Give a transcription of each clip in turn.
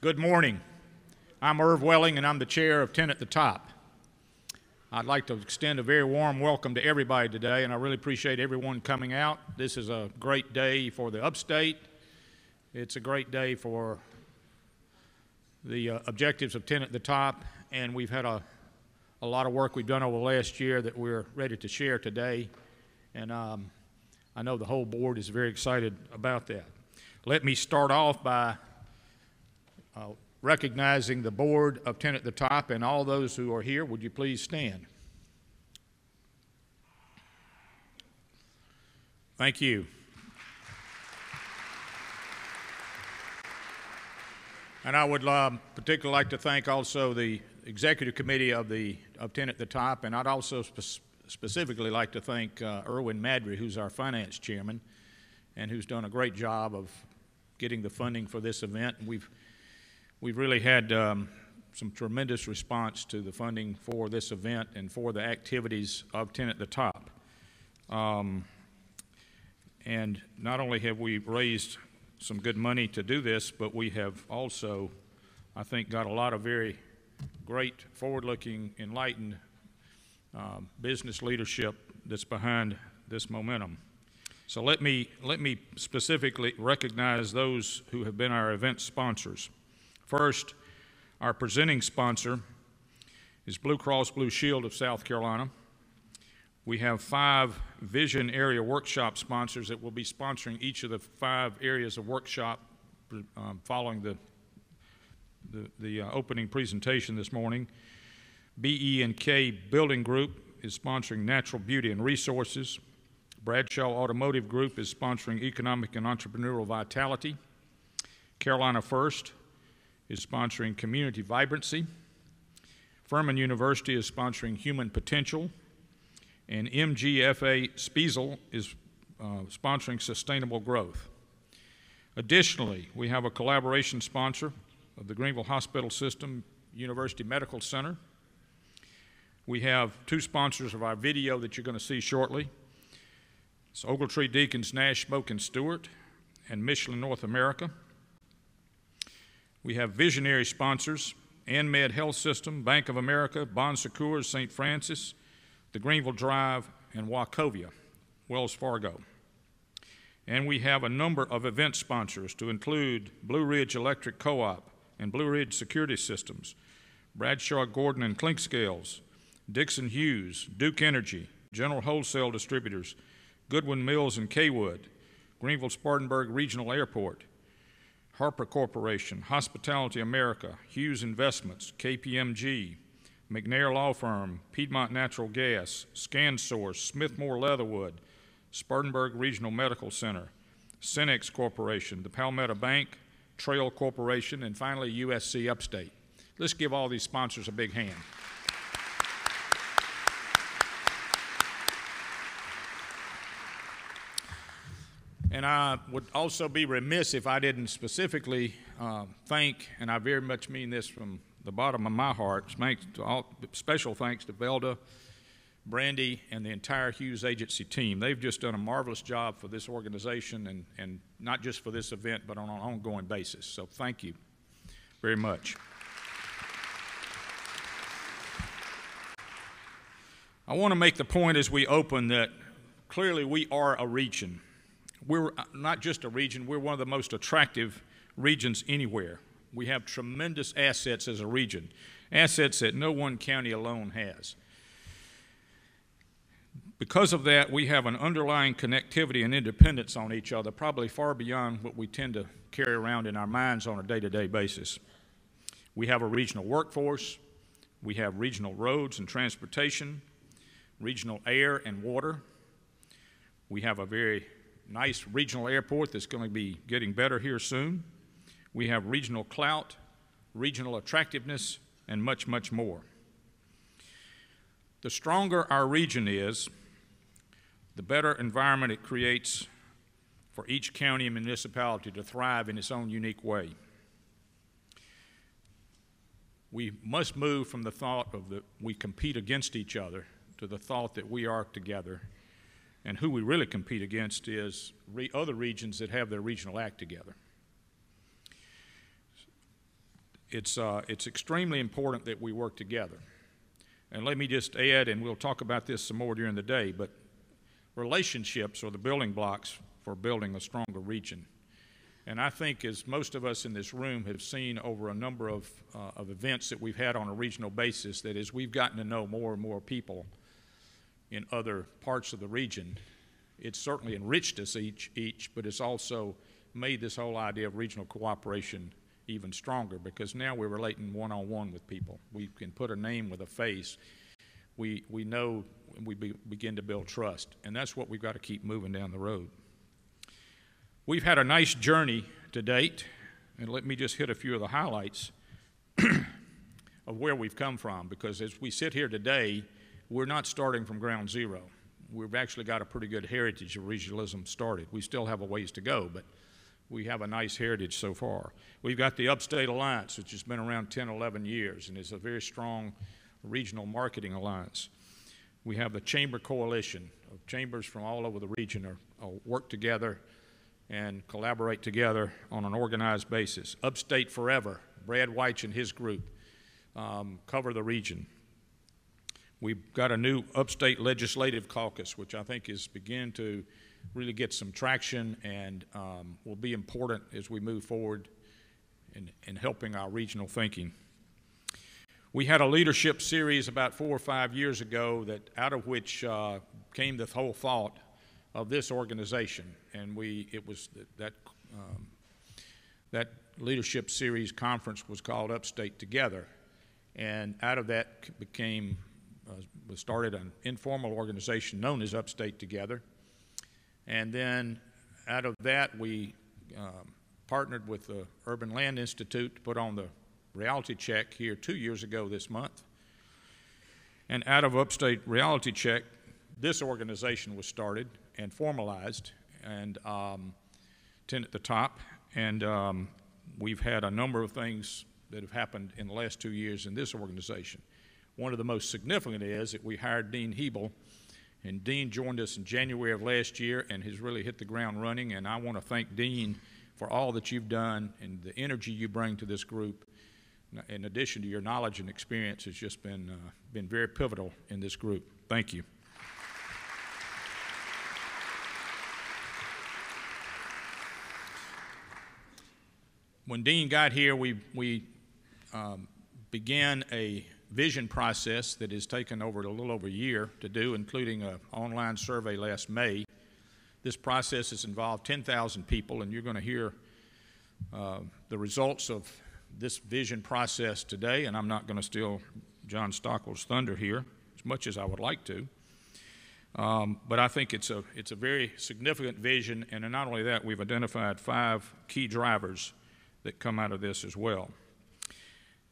Good morning. I'm Irv Welling, and I'm the chair of 10 at the Top. I'd like to extend a very warm welcome to everybody today, and I really appreciate everyone coming out. This is a great day for the Upstate. It's a great day for the objectives of 10 at the Top, and we've had a lot of work we've done over the last year that we're ready to share today, and I know the whole board is very excited about that. Let me start off by recognizing the board of 10 at the Top and all those who are here. Would you please stand? Thank you. And I would particularly like to thank also the executive committee of 10 at the Top, and I'd also specifically like to thank Erwin Madry, who's our finance chairman, and who's done a great job of getting the funding for this event. And we've really had some tremendous response to the funding for this event and for the activities of 10 at the Top. And not only have we raised some good money to do this, but we have also, I think, got a lot of very great, forward-looking, enlightened business leadership that's behind this momentum. So let me specifically recognize those who have been our event sponsors. First, our presenting sponsor is Blue Cross Blue Shield of South Carolina. We have 5 Vision Area Workshop sponsors that will be sponsoring each of the 5 areas of workshop following the opening presentation this morning. BE&K Building Group is sponsoring Natural Beauty and Resources. Bradshaw Automotive Group is sponsoring Economic and Entrepreneurial Vitality. Carolina First is sponsoring Community Vibrancy. Furman University is sponsoring Human Potential. And MGFA Spiesel is sponsoring Sustainable Growth. Additionally, we have a collaboration sponsor of the Greenville Hospital System University Medical Center. We have 2 sponsors of our video that you're going to see shortly. It's Ogletree Deacons Nash, Smoke, and Stewart, and Michelin North America. We have visionary sponsors, AnMed Health System, Bank of America, Bon Secours, St. Francis, the Greenville Drive, and Wachovia, Wells Fargo. And we have a number of event sponsors to include Blue Ridge Electric Co-op and Blue Ridge Security Systems, Bradshaw Gordon and Clinkscales, Dixon Hughes, Duke Energy, General Wholesale Distributors, Goodwin Mills and Kaywood, Greenville-Spartanburg Regional Airport, Harper Corporation, Hospitality America, Hughes Investments, KPMG, McNair Law Firm, Piedmont Natural Gas, ScanSource, Smithmore Leatherwood, Spartanburg Regional Medical Center, Cenex Corporation, the Palmetto Bank, Trail Corporation, and finally USC Upstate. Let's give all these sponsors a big hand. And I would also be remiss if I didn't specifically thank, and I very much mean this from the bottom of my heart, special thanks to Velda, Brandy, and the entire Hughes Agency team. They've just done a marvelous job for this organization and not just for this event, but on an ongoing basis. So thank you very much. I want to make the point as we open that clearly we are a region. We're not just a region, we're one of the most attractive regions anywhere. We have tremendous assets as a region, assets that no one county alone has. Because of that, we have an underlying connectivity and independence on each other, probably far beyond what we tend to carry around in our minds on a day-to-day basis. We have a regional workforce, we have regional roads and transportation, regional air and water. We have a very nice regional airport that's going to be getting better here soon. We have regional clout, regional attractiveness, and much, much more. The stronger our region is, the better environment it creates for each county and municipality to thrive in its own unique way. We must move from the thought of that we compete against each other to the thought that we are together. And who we really compete against is other regions that have their regional act together. it's extremely important that we work together. And let me just add, and we'll talk about this some more during the day, but relationships are the building blocks for building a stronger region. And I think, as most of us in this room have seen over a number of events that we've had on a regional basis, that as we've gotten to know more and more people in other parts of the region, it's certainly enriched us each, but it's also made this whole idea of regional cooperation even stronger, because now we're relating one-on-one with people. We can put a name with a face. We know, and we begin to build trust, and that's what we've got to keep moving down the road. We've had a nice journey to date, and let me just hit a few of the highlights of where we've come from, because as we sit here today, we're not starting from ground zero. We've actually got a pretty good heritage of regionalism started. We still have a ways to go, but we have a nice heritage so far. We've got the Upstate Alliance, which has been around 10, 11 years, and is a very strong regional marketing alliance. We have the Chamber Coalition of chambers from all over the region work together and collaborate together on an organized basis. Upstate Forever, Brad Weich and his group cover the region. We've got a new Upstate Legislative Caucus, which I think is beginning to really get some traction and will be important as we move forward in helping our regional thinking. We had a leadership series about 4 or 5 years ago that out of which came the whole thought of this organization, and that leadership series conference was called Upstate Together, and out of that was started an informal organization known as Upstate Together. And then out of that, we partnered with the Urban Land Institute to put on the reality check here 2 years ago this month. And out of Upstate Reality Check, this organization was started and formalized, and 10 at the top. And we've had a number of things that have happened in the last 2 years in this organization. One of the most significant is that we hired Dean Hebel, and Dean joined us in January of last year and has really hit the ground running, and I want to thank Dean for all that you've done and the energy you bring to this group. In addition to your knowledge and experience, has just been very pivotal in this group. Thank you. When Dean got here, we began a vision process that has taken over a little over a year to do, including an online survey last May. This process has involved 10,000 people, and you're going to hear the results of this vision process today, and I'm not going to steal John Stockwell's thunder here as much as I would like to. But I think it's a very significant vision, and not only that, we've identified 5 key drivers that come out of this as well.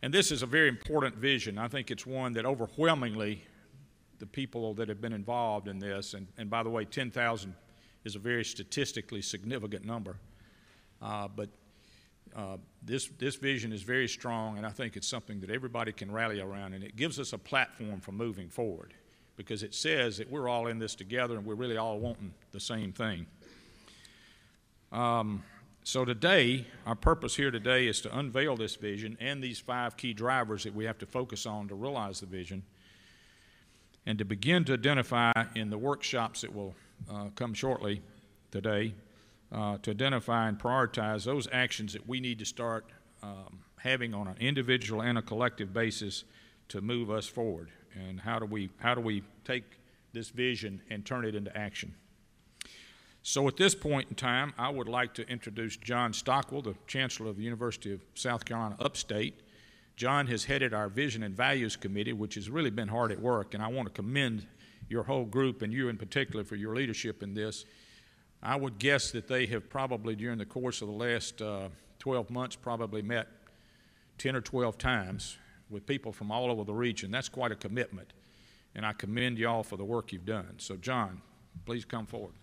And this is a very important vision. I think it's one that overwhelmingly the people that have been involved in this, and by the way, 10,000 is a very statistically significant number, but this vision is very strong, and I think it's something that everybody can rally around, and it gives us a platform for moving forward, because it says that we're all in this together and we're really all wanting the same thing. So today, our purpose here today is to unveil this vision and these 5 key drivers that we have to focus on to realize the vision, and to begin to identify in the workshops that will come shortly today, to identify and prioritize those actions that we need to start having on an individual and a collective basis to move us forward. And how do we take this vision and turn it into action? So at this point in time, I would like to introduce John Stockwell, the Chancellor of the University of South Carolina Upstate. John has headed our Vision and Values Committee, which has really been hard at work, and I want to commend your whole group, and you in particular, for your leadership in this. I would guess that they have probably, during the course of the last 12 months, probably met 10 or 12 times with people from all over the region. That's quite a commitment, and I commend you all for the work you've done. So, John, please come forward.